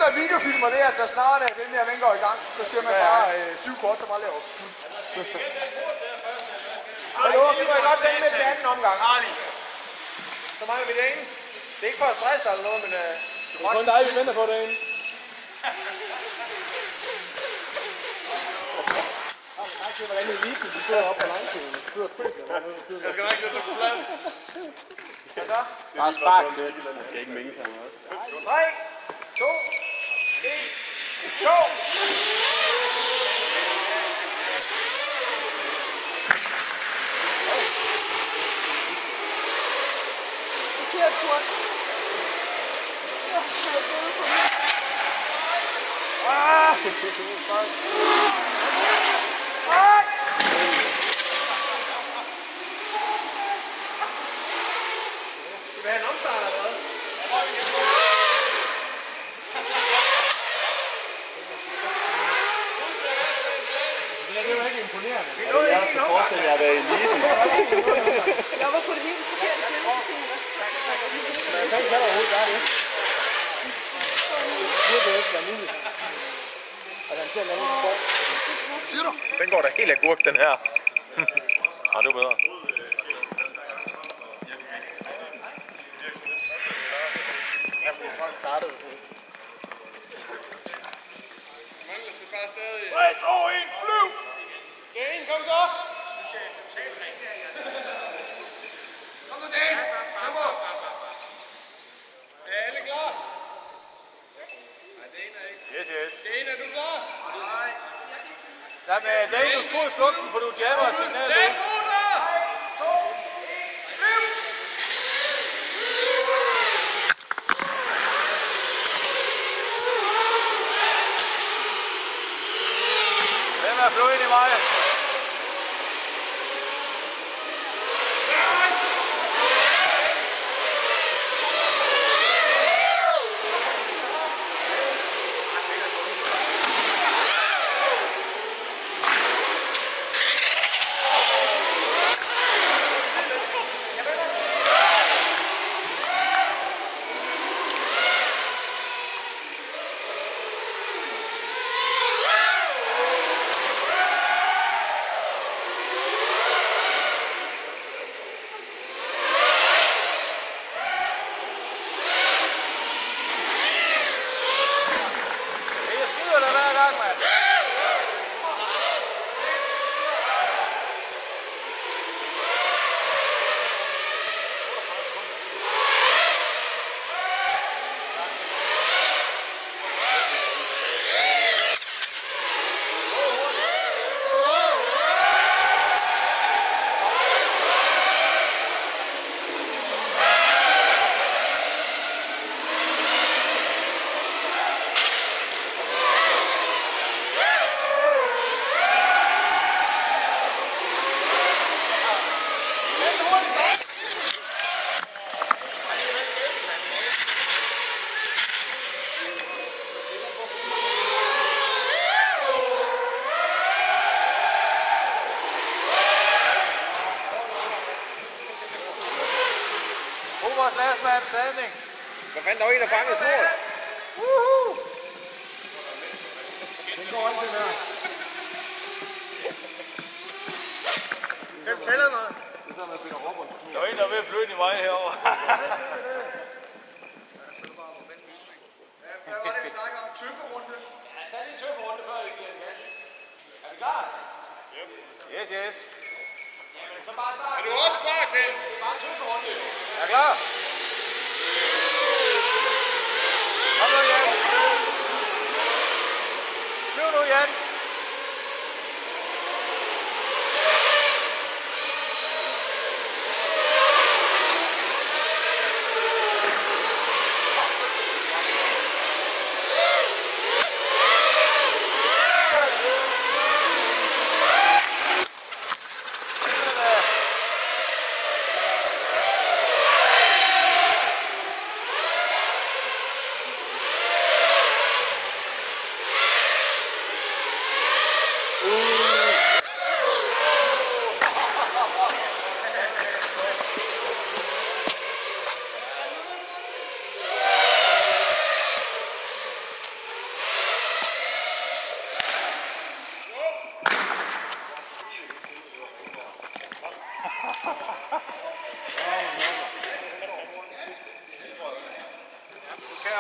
der videofilmer det her, så snart den her ven går i gang, så ser man bare 7 kort, der bare laver. Hallo, vi må jo godt vende med til anden omgang. Så mangler vi det ene. Det er ikke for at stresse dig eller noget, men... Det er kun dig, vi venter på derinde. Jeg kan hvordan eliten, de sidder oppe på langtiden. Jeg skal nok sætte dig på plads. Hvad så? Bare spark til. Jeg skal ikke mænge sig med os. 3, 2, 1, go! Forkert kort. Jeg har gået på mig. Skal vi have en omstart eller hvad? Det var ikke imponerende. Jeg skal forestille jer, at det er eliten. Jeg var på det helt forkerte sted. Men jeg kan overhovedet gøre det. Det burde ikke være muligt. Og den ser noget på. Siger du? Den går da helt agurk, den her. Det er bedre. Jeg får folk startet sådan. 3, 2, 1, flyv! Dane, kom så! Kom så, Dane! Kom på! Er alle klar? Nej, Dane er ikke. Yes. Dane, er du klar? Nej. Jamen, Dane, du skulle slukke den, for du jammer signalet. Tag motor! 2, 1, flyv! Hvem er flyve ind i mig? Last man standing. Hvad fanden, der var en, der fangede snoren? Den går ikke, den her. Den fælder mig. Det er sådan, man finder råber. Der er en, der er ved at flytte i mig herovre. Hvad var det, vi snakker om? Tøfferunde? Ja, tag lige en tøfferunde før vi giver en gas. Er vi klar? Yes. Jamen, så bare start. Er du også klar, Kjeld? Det er bare en tøfferunde, jo. Er klar? Kom nu, Jan. Flyv nu, Jan.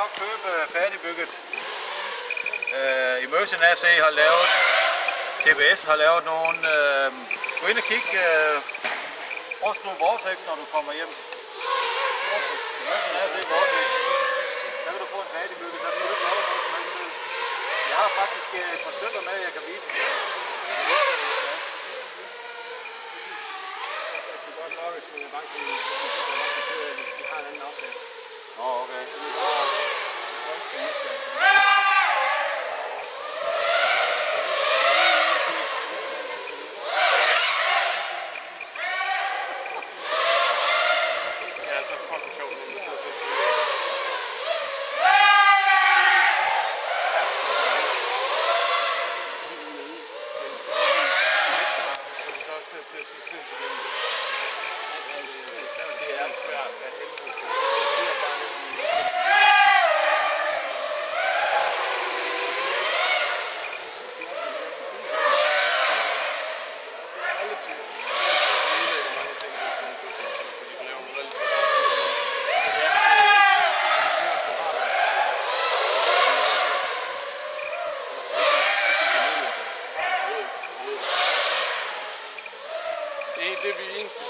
nok købe færdigbygget. Immersion AC har lavet, TBS har lavet nogle, gå ind og kig, overskriv Vortex, når du kommer hjem. Immersion AC Vortex, der vil du få en færdigbygget, der skal du ikke lave noget som helst selv. Jeg har faktisk et par stykker med, jeg kan vise. Men jeg er bange for, at de har en anden aftale. Okay. Ja, så fucking sjovt, når man sidder og ser. Det er svært at helvede. Det er bare det er det, vi eneste